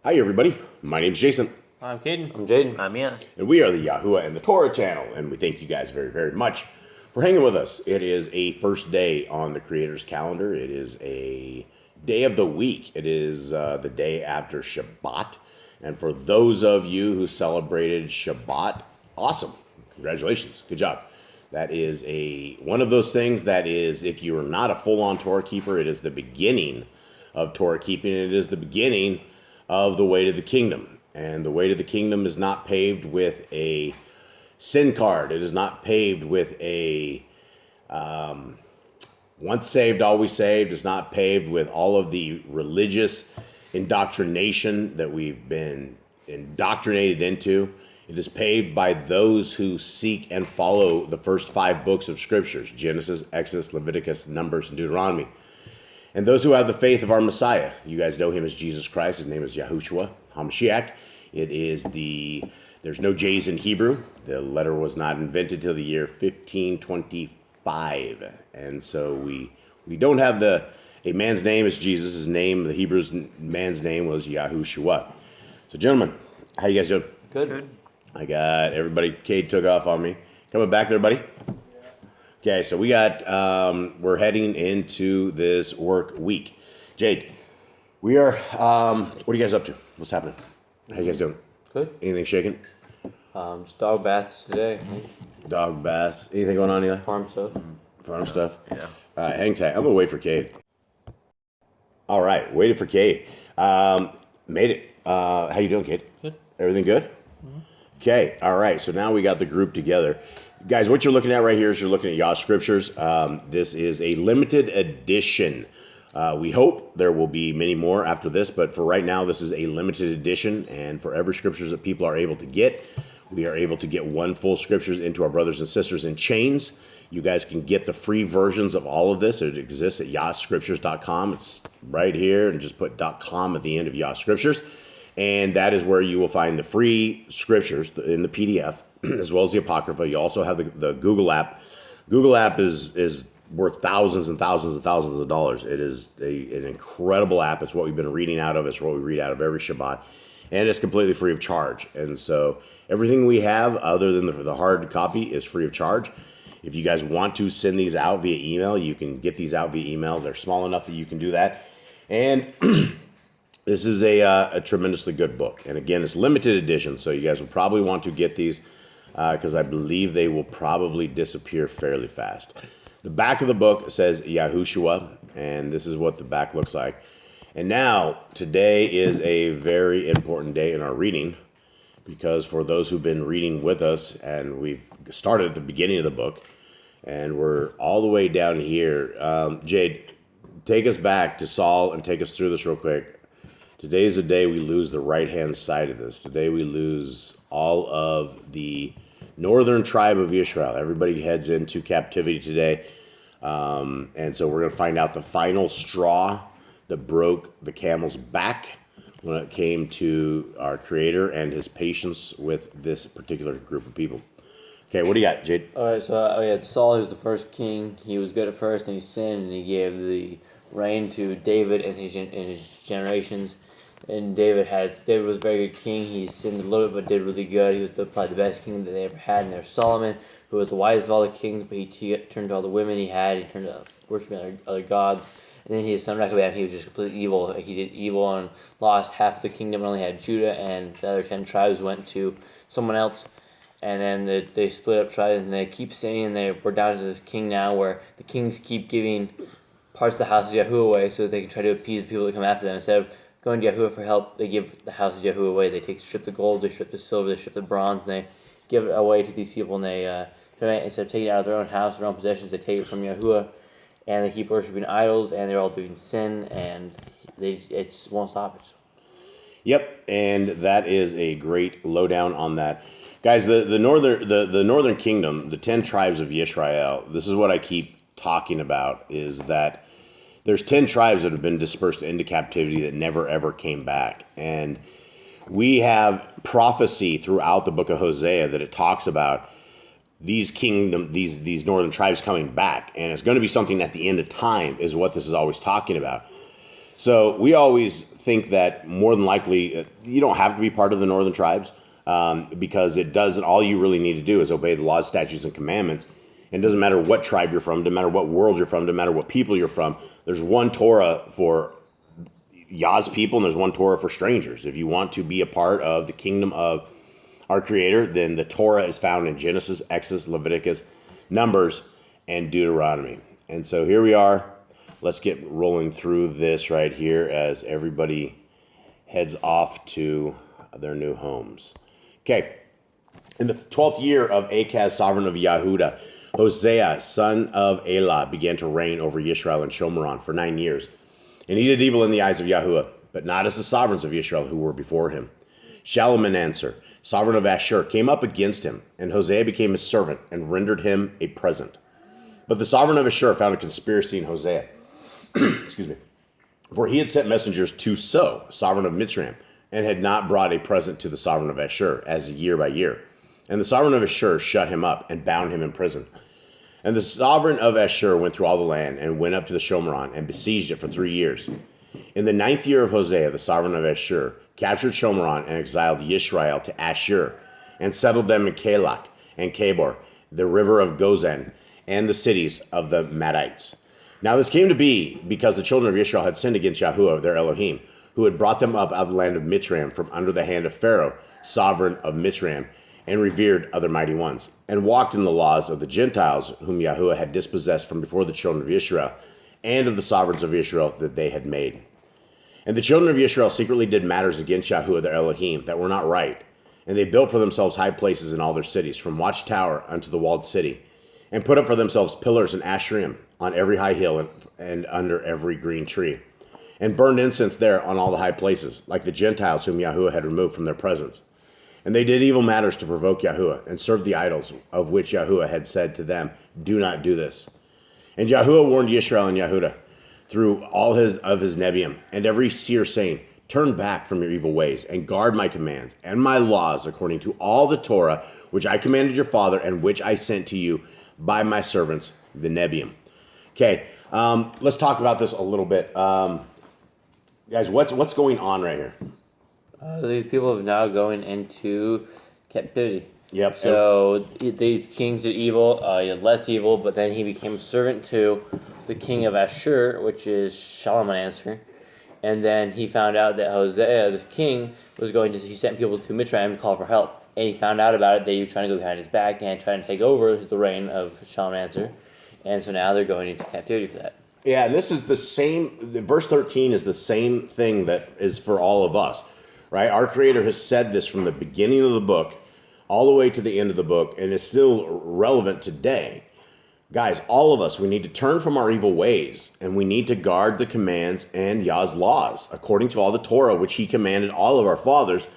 Hi, everybody. My name's Jason, I'm Caden. I'm Jaden. I'm Yah. and we are the Yahuwah and the Torah channel, and we thank you guys very, very much for hanging with us. It is a first day on the Creator's calendar. It is a day of the week. It is the day after Shabbat, and for those of you who celebrated Shabbat, awesome. Congratulations. Good job. That is one of those things that is, if you are not a full-on Torah keeper, it is the beginning of Torah keeping. It is the beginning of the way to the kingdom. And the way to the kingdom is not paved with a sin card. It is not paved with a once saved, always saved. It's not paved with all of the religious indoctrination that we've been indoctrinated into. It is paved by those who seek and follow the first 5 books of scriptures: Genesis, Exodus, Leviticus, Numbers, and Deuteronomy. And those who have the faith of our Messiah. You guys know him as Jesus Christ. His name is Yahushua HaMashiach. There's no J's in Hebrew. The letter was not invented till the year 1525. And so we don't have a man's name is Jesus. His name, the Hebrew man's name was Yahushua. So gentlemen, how you guys doing? Good. I got everybody. Cade took off on me. Coming back there, buddy. Okay, so we're heading into this work week. Jade, we are, what are you guys up to? What's happening? How you guys doing? Good. Anything shaking? Just dog baths today. Dog baths? Anything going on, Eli? Farm stuff. Farm stuff? Yeah. All right, hang tight. I'm going to wait for Cade. All right, waited for Cade. Made it. How you doing, Cade? Good. Everything good? Mm-hmm. Okay, all right. So now we got the group together. Guys, what you're looking at right here is you're looking at Yah Scriptures. This is a limited edition. We hope there will be many more after this, but for right now, this is a limited edition. And for every scriptures that people are able to get, we are able to get one full scriptures into our brothers and sisters in chains. You guys can get the free versions of all of this. It exists at yahscriptures.com. It's right here, and just put .com at the end of Yah Scriptures. And that is where you will find the free scriptures in the PDF, as well as the Apocrypha. You also have the Google app. Google app is worth thousands and thousands and thousands of dollars. It is an incredible app. It's what we've been reading out of. It's what we read out of every Shabbat. And it's completely free of charge. And so everything we have, other than the hard copy, is free of charge. If you guys want to send these out via email, you can get these out via email. They're small enough that you can do that. And this is a tremendously good book. And again, it's limited edition, so you guys will probably want to get these because I believe they will probably disappear fairly fast. The back of the book says Yahushua, and this is what the back looks like. And now, today is a very important day in our reading, because for those who've been reading with us, and we've started at the beginning of the book, and we're all the way down here. Jade, take us back to Saul and take us through this real quick. Today's the day we lose the right-hand side of this. Today we lose all of the northern tribe of Israel. Everybody heads into captivity today. And so we're going to find out the final straw that broke the camel's back when it came to our Creator and his patience with this particular group of people. Okay, what do you got, Jade? All right, so we had Saul. He was the first king. He was good at first, and he sinned, and he gave the reign to David and his generations. And David was a very good king. He sinned a little bit, but did really good. He was probably the best king that they ever had. And there's Solomon, who was the wisest of all the kings, but he turned to all the women he had. He turned to worshiping other gods. And then his son Rehoboam, he was just completely evil. He did evil and lost half the kingdom, and only had Judah, and the other 10 tribes went to someone else. And then they split up tribes, and they keep saying we're down to this king now, where the kings keep giving parts of the house of Yahuwah away so that they can try to appease the people that come after them. Instead of going to Yahuwah for help, they give the house of Yahuwah away. They strip the gold, they strip the silver, they strip the bronze, and they give it away to these people. And they instead of taking it out of their own house, their own possessions, they take it from Yahuwah, and they keep worshiping idols, and they're all doing sin, and it just won't stop it. Yep, and that is a great lowdown on that. Guys, the northern kingdom, the 10 tribes of Israel, this is what I keep talking about, is that there's 10 tribes that have been dispersed into captivity that never ever came back. And we have prophecy throughout the book of Hosea that it talks about these northern tribes coming back. And it's going to be something at the end of time is what this is always talking about. So we always think that more than likely you don't have to be part of the northern tribes because it doesn't. All you really need to do is obey the laws, statutes, and commandments. And it doesn't matter what tribe you're from, doesn't matter what world you're from, doesn't matter what people you're from. There's one Torah for Yah's people, and there's one Torah for strangers. If you want to be a part of the kingdom of our Creator, then the Torah is found in Genesis, Exodus, Leviticus, Numbers, and Deuteronomy. And so here we are. Let's get rolling through this right here as everybody heads off to their new homes. Okay. In the 12th year of Achaz, sovereign of Yehudah, Hosea, son of Elah, began to reign over Yisrael and Shomeron for 9 years. And he did evil in the eyes of Yahuwah, but not as the sovereigns of Israel who were before him. Shalmaneser, sovereign of Ashur, came up against him, and Hosea became his servant and rendered him a present. But the sovereign of Ashur found a conspiracy in Hosea. Excuse me. For he had sent messengers to So, sovereign of Mitzrayim, and had not brought a present to the sovereign of Ashur, as year by year. And the sovereign of Ashur shut him up and bound him in prison. And the sovereign of Ashur went through all the land and went up to the Shomeron and besieged it for 3 years. In the 9th year of Hosea, the sovereign of Ashur captured Shomeron and exiled Yisrael to Ashur and settled them in Kalach and Kabor, the river of Gozan, and the cities of the Madites. Now this came to be because the children of Israel had sinned against Yahuwah, their Elohim, who had brought them up out of the land of Mitzrayim from under the hand of Pharaoh, sovereign of Mitzrayim, and revered other mighty ones, and walked in the laws of the Gentiles whom Yahuwah had dispossessed from before the children of Israel, and of the sovereigns of Israel that they had made. And the children of Israel secretly did matters against Yahuwah their Elohim that were not right, and they built for themselves high places in all their cities, from watchtower unto the walled city, and put up for themselves pillars and asherim on every high hill and under every green tree, and burned incense there on all the high places, like the Gentiles whom Yahuwah had removed from their presence. And they did evil matters to provoke Yahuwah, and served the idols, of which Yahuwah had said to them, do not do this. And Yahuwah warned Yisrael and Yehudah through all his Nebiim, and every seer, saying, turn back from your evil ways, and guard my commands and my laws, according to all the Torah, which I commanded your father, and which I sent to you by my servants, the Nebiim. Okay, let's talk about this a little bit. Guys, what's going on right here? These people are now going into captivity. Yep. So these kings did evil, less evil, but then he became a servant to the king of Ashur, which is Shalmaneser. And then he found out that Hosea, this king, he sent people to Mitzrayim to call for help. And he found out about it, that he was trying to go behind his back and trying to take over the reign of Shalmaneser. And so now they're going into captivity for that. Yeah, and this is the same, verse 13 is the same thing that is for all of us, right? Our Creator has said this from the beginning of the book all the way to the end of the book, and it's still relevant today. Guys, all of us, we need to turn from our evil ways, and we need to guard the commands and Yah's laws, according to all the Torah, which he commanded all of our fathers,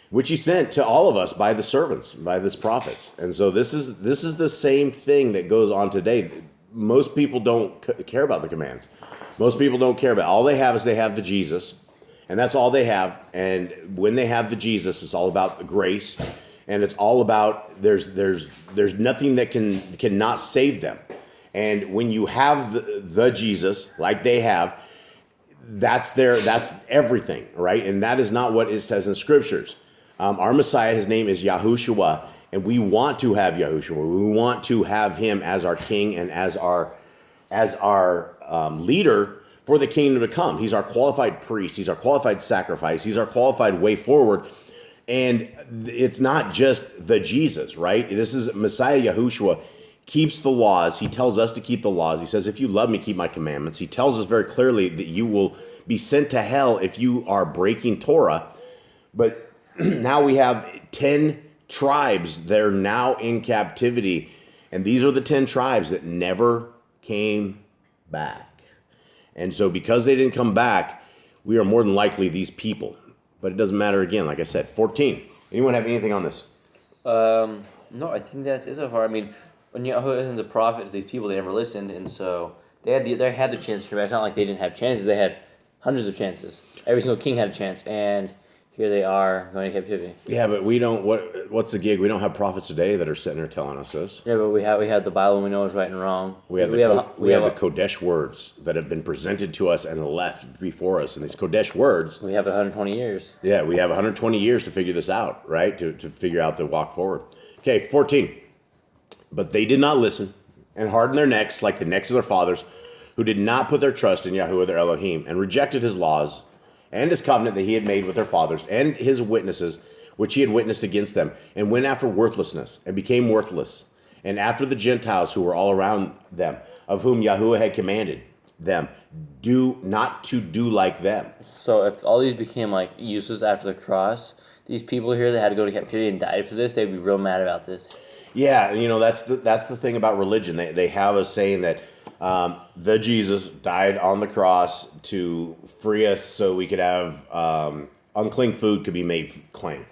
which he sent to all of us by the servants, by his prophets. And so this is the same thing that goes on today. Most people don't care about the commands. Most people don't care about it. All they have is they have the Jesus, and that's all they have. And when they have the Jesus, it's all about the grace. And it's all about there's nothing that cannot save them. And when you have the Jesus like they have, that's everything, right? And that is not what it says in scriptures. Our Messiah, his name is Yahushua, and we want to have Yahushua. We want to have him as our king and as our leader for the kingdom to come. He's our qualified priest. He's our qualified sacrifice. He's our qualified way forward. And it's not just the Jesus, right? This is Messiah Yahushua keeps the laws. He tells us to keep the laws. He says, if you love me, keep my commandments. He tells us very clearly that you will be sent to hell if you are breaking Torah. But now we have 10 tribes that are now in captivity. And these are the 10 tribes that never came back. And so because they didn't come back, we are more than likely these people. But it doesn't matter again, like I said. 14. Anyone have anything on this? No, I think that is so far. I mean, when Yahuwah sends a prophet to these people, they never listened, and so they had the chance to turn back. It's not like they didn't have chances. They had hundreds of chances. Every single king had a chance, and here they are going to captivity. Yeah, but we don't. What's the gig? We don't have prophets today that are sitting there telling us this. Yeah, but we have the Bible and we know it's right and wrong. We have the Kodesh words that have been presented to us and left before us. And these Kodesh words... We have 120 years. Yeah, we have 120 years to figure this out, right? To figure out the walk forward. Okay, 14. But they did not listen and hardened their necks like the necks of their fathers, who did not put their trust in Yahuwah their Elohim, and rejected his laws and his covenant that he had made with their fathers, and his witnesses, which he had witnessed against them, and went after worthlessness, and became worthless, and after the Gentiles who were all around them, of whom Yahuwah had commanded them, not to do like them. So if all these became like useless after the cross, these people here that had to go to captivity and died for this, they'd be real mad about this. Yeah, that's the thing about religion. They have us saying that the Jesus died on the cross to free us so we could have unclean food could be made clean.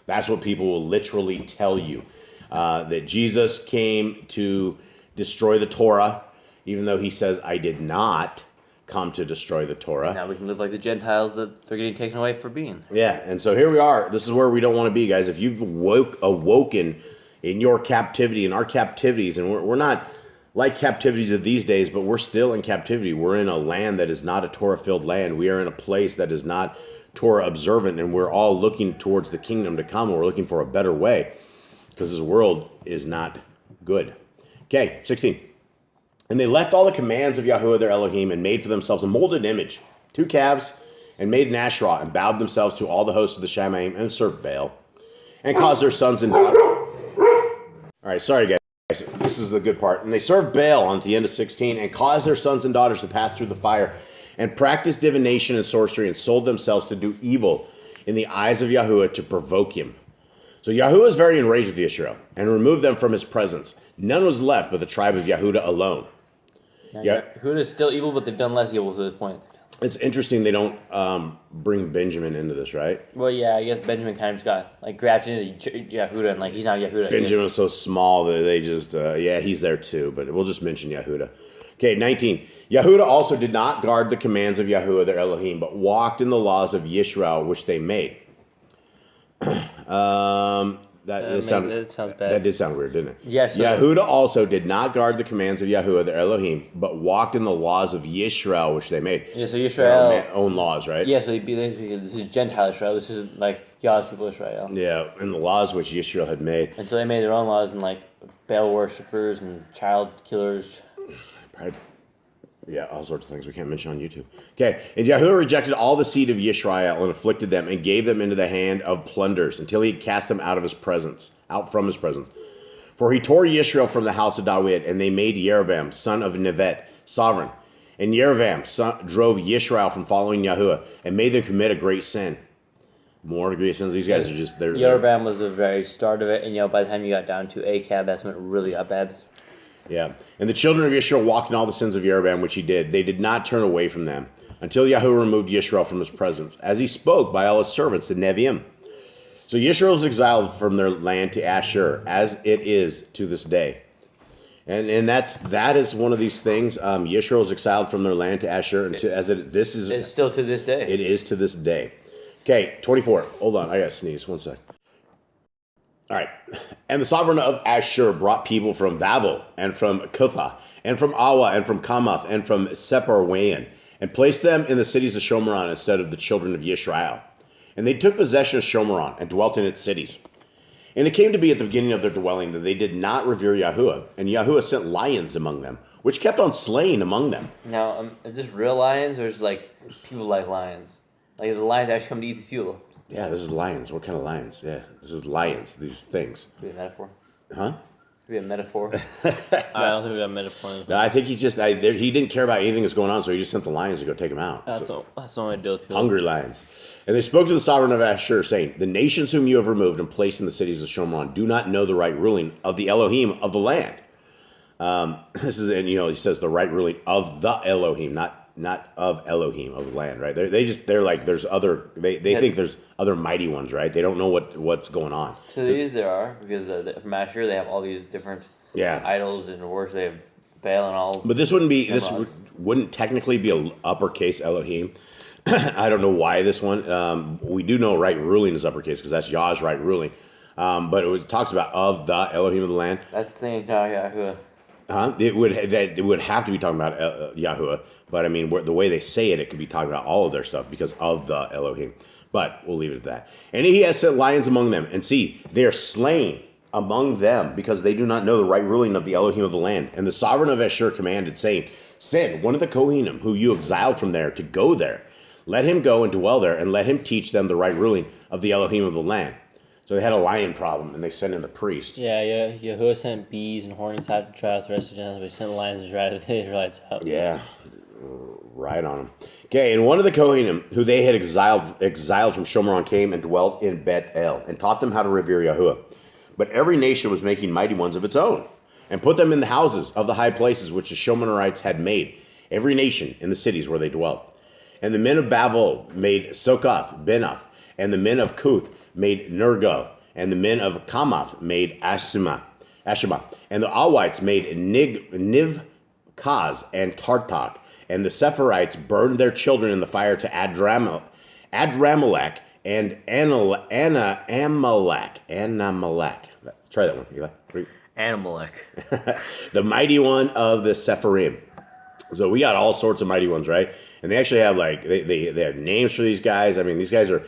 That's what people will literally tell you. That Jesus came to destroy the Torah, even though he says, I did not come to destroy the Torah. Now we can live like the Gentiles that they're getting taken away for being. Yeah, and so here we are. This is where we don't want to be, guys. If you've awoken in your captivity, in our captivities, and we're not like captivities of these days, but we're still in captivity. We're in a land that is not a Torah-filled land. We are in a place that is not Torah observant, and we're all looking towards the kingdom to come. We're looking for a better way because this world is not good. Okay, 16. And they left all the commands of Yahuwah their Elohim and made for themselves a molded image, 2 calves, and made an Asherah, and bowed themselves to all the hosts of the Shamaim, and served Baal, and caused their sons and daughters. All right, sorry, guys. This is the good part. And they served Baal on the end of 16, and caused their sons and daughters to pass through the fire, and practiced divination and sorcery, and sold themselves to do evil in the eyes of Yahuwah to provoke him. So Yahuwah is very enraged with Israel, and removed them from his presence. None was left but the tribe of Yahudah alone. Yahudah is still evil, but they've done less evil to this point. It's interesting they don't bring Benjamin into this, right? Well, yeah, I guess Benjamin kind of just got grafted into Yahudah, and he's not Yahudah. Benjamin was so small that they just, he's there too, but we'll just mention Yahudah. Okay, 19. Yahudah also did not guard the commands of Yahuwah their Elohim, but walked in the laws of Yisrael, which they made. That sounds bad. That did sound weird, didn't it? Yes. Yahudah also did not guard the commands of Yahuwah their Elohim, but walked in the laws of Yisrael, which they made. Yeah, so Yisrael... Their own laws, right? Yeah, so this is Gentile Israel. This is like Yah's people Israel. Yeah, and the laws which Yisrael had made. And so they made their own laws and Baal worshippers and child killers. Yeah, all sorts of things we can't mention on YouTube. Okay, and Yahuwah rejected all the seed of Yisrael and afflicted them and gave them into the hand of plunderers until he had cast them out from his presence. For he tore Yisrael from the house of David, and they made Yeroboam, son of Nevat, sovereign. And Yeroboam drove Yisrael from following Yahuwah and made them commit a great sin. More degree of sins. These guys are just... Yeroboam was the very start of it, and by the time you got down to Achab, that's when it really got bad. Yeah, and the children of Israel walked in all the sins of Jeroboam, which he did. They did not turn away from them, until Yahuwah removed Israel from his presence, as he spoke by all his servants, the Nevi'im. So Israel is exiled from their land to Ashur, as it is to this day. And that is one of these things. Israel is exiled from their land to Ashur, and it's still to this day. It is to this day. Okay, 24. Hold on, I gotta sneeze. One sec. All right. And the sovereign of Ashur brought people from Babel, and from Kutha, and from Awa, and from Kamath, and from Sepharwaim, and placed them in the cities of Shomeron instead of the children of Yisrael. And they took possession of Shomeron, and dwelt in its cities. And it came to be at the beginning of their dwelling that they did not revere Yahuwah, and Yahuwah sent lions among them, which kept on slaying among them. Now, is this real lions, or is people like lions? The lions actually come to eat these people? Yeah, this is lions. What kind of lions? Yeah, this is lions, these things. Could be a metaphor. Huh? Could be a metaphor. I don't think we got a metaphor. No, I think he didn't care about anything that's going on, so he just sent the lions to go take them out. That's the only way to deal with people. Hungry lions. And they spoke to the sovereign of Ashur, saying, the nations whom you have removed and placed in the cities of Shomron do not know the right ruling of the Elohim of the land. He says the right ruling of the Elohim, not of Elohim, of the land, right? They're like, there's other, they think there's other mighty ones, right? They don't know what's going on. So these there are, because from Asher they have all these different idols and worship. They have Baal and all. But this wouldn't technically be an uppercase Elohim. I don't know why this one. We do know right ruling is uppercase because that's Yah's right ruling. But it talks about of the Elohim of the land. That's the thing, Yahuwah. It would have to be talking about Yahuwah, but I mean the way they say it, it could be talking about all of their stuff because of the Elohim. But we'll leave it at that. And he has set lions among them, and see, they are slain among them because they do not know the right ruling of the Elohim of the land. And the sovereign of Ashur commanded, saying, send one of the Kohanim who you exiled from there to go there. Let him go and dwell there, and let him teach them the right ruling of the Elohim of the land. So they had a lion problem, and they sent in the priest. Yeah, Yahuwah sent bees and hornets out to try out the rest of the Gentiles, but he sent lions to drive the Israelites out. Yeah, right on them. Okay, and one of the Kohanim, who they had exiled from Shomron, came and dwelt in Beth El, and taught them how to revere Yahuwah. But every nation was making mighty ones of its own, and put them in the houses of the high places which the Shomronites had made, every nation in the cities where they dwelt. And the men of Babel made Sokoth, Benoth, and the men of Cuth made Nergal, and the men of Kamath made Ashima, and the Awites made Nivkaz and Tartak, and the Sephirites burned their children in the fire to Adramelech and Anamelech. Let's try that one, Eli. Anamelech. The mighty one of the Sepharim. So we got all sorts of mighty ones, right? And they actually have they have names for these guys. I mean, these are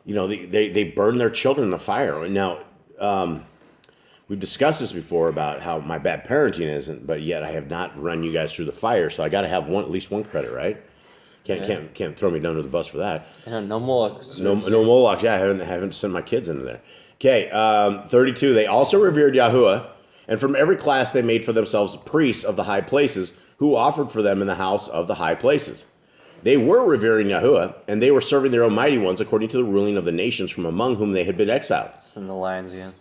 they burn their children in the fire. Now, we've discussed this before about how my bad parenting isn't, but yet I have not run you guys through the fire. So I got to have at least one credit, right? Can't throw me down to the bus for that. No Molochs. No Molochs. Yeah, I haven't sent my kids into there. Okay, 32. They also revered Yahuwah, and from every class they made for themselves priests of the high places, who offered for them in the house of the high places. They were revering Yahuwah, and they were serving their own mighty ones according to the ruling of the nations from among whom they had been exiled. Send the lions again.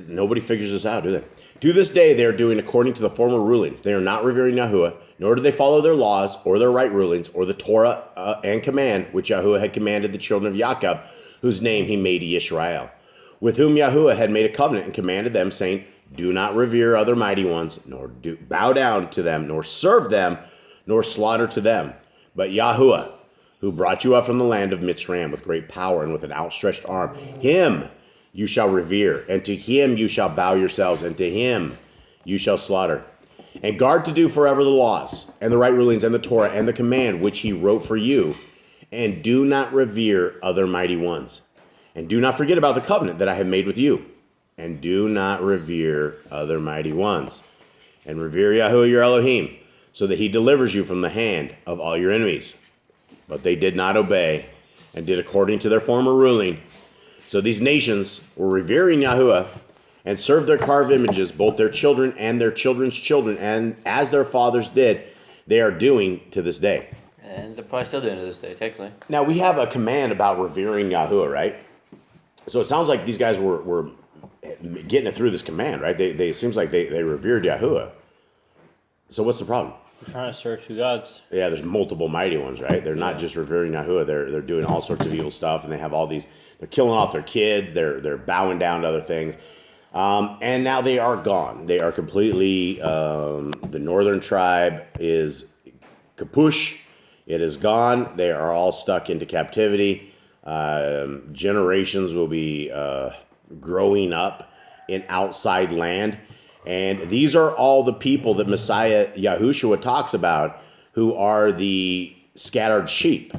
Nobody figures this out, do they? To this day, they are doing according to the former rulings. They are not revering Yahuwah, nor do they follow their laws or their right rulings or the Torah and command which Yahuwah had commanded the children of Jacob, whose name he made Yisrael, with whom Yahuwah had made a covenant and commanded them, saying, do not revere other mighty ones, nor bow down to them, nor serve them, nor slaughter to them. But Yahuwah, who brought you up from the land of Mitzrayim with great power and with an outstretched arm, him you shall revere, and to him you shall bow yourselves, and to him you shall slaughter. And guard to do forever the laws, and the right rulings, and the Torah, and the command which he wrote for you, and do not revere other mighty ones. And do not forget about the covenant that I have made with you, and do not revere other mighty ones. And revere Yahuwah your Elohim, so that he delivers you from the hand of all your enemies. But they did not obey, and did according to their former ruling. So these nations were revering Yahuwah, and served their carved images, both their children and their children's children, and as their fathers did, they are doing to this day. And they're probably still doing it to this day, technically. Now, we have a command about revering Yahuwah, right? So it sounds like these guys were getting it through this command, right? It seems like they revered Yahuwah. So what's the problem? We're trying to serve two gods. Yeah, there's multiple mighty ones, right? They're not just revering Yahuwah. They're doing all sorts of evil stuff, and they have all these. They're killing off their kids. They're bowing down to other things, and now they are gone. They are completely. The northern tribe is kapush. It is gone. They are all stuck into captivity. Generations will be growing up in outside land. And these are all the people that Messiah Yahushua talks about, who are the scattered sheep.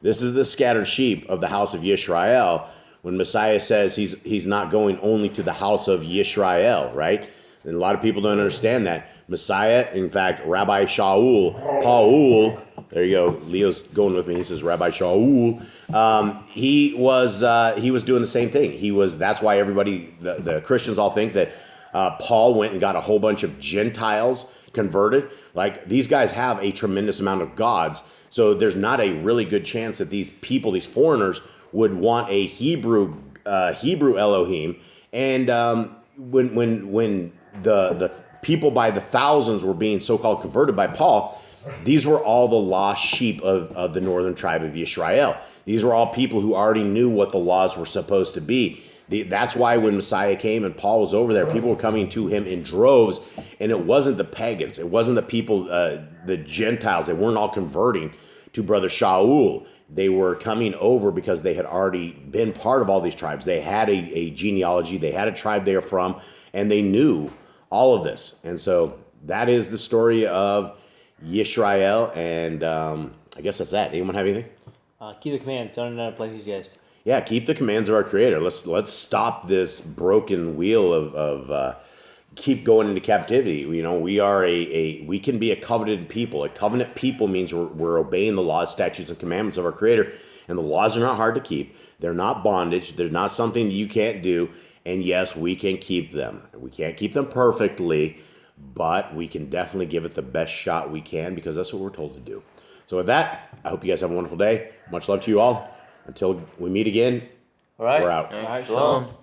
This is the scattered sheep of the house of Yisrael. When Messiah says he's not going only to the house of Yisrael, right? And a lot of people don't understand that. Messiah, in fact, Rabbi Paul, there you go. Leo's going with me. He says Rabbi Shaul. He was doing the same thing. That's why everybody, the Christians all think that Paul went and got a whole bunch of Gentiles converted. Like, these guys have a tremendous amount of gods. So there's not a really good chance that these people, these foreigners, would want a Hebrew Elohim. And when the people by the thousands were being so-called converted by Paul, these were all the lost sheep of the northern tribe of Yisrael. These were all people who already knew what the laws were supposed to be. That's why when Messiah came and Paul was over there, people were coming to him in droves, and it wasn't the pagans. It wasn't the people, the Gentiles. They weren't all converting to brother Shaul. They were coming over because they had already been part of all these tribes. They had a genealogy. They had a tribe they were from, and they knew all of this. And so that is the story of Yisrael, and I guess that's that. Anyone have anything? Keep the commands. Don't play these guys. Yeah, keep the commands of our Creator. Let's stop this broken wheel of keep going into captivity. You know, we are we can be a covenanted people. A covenant people means we're obeying the laws, statutes, and commandments of our Creator. And the laws are not hard to keep. They're not bondage. They're not something you can't do. And yes, we can keep them. We can't keep them perfectly, but we can definitely give it the best shot we can because that's what we're told to do. So with that, I hope you guys have a wonderful day. Much love to you all. Until we meet again, All right. we're out. All right, shalom.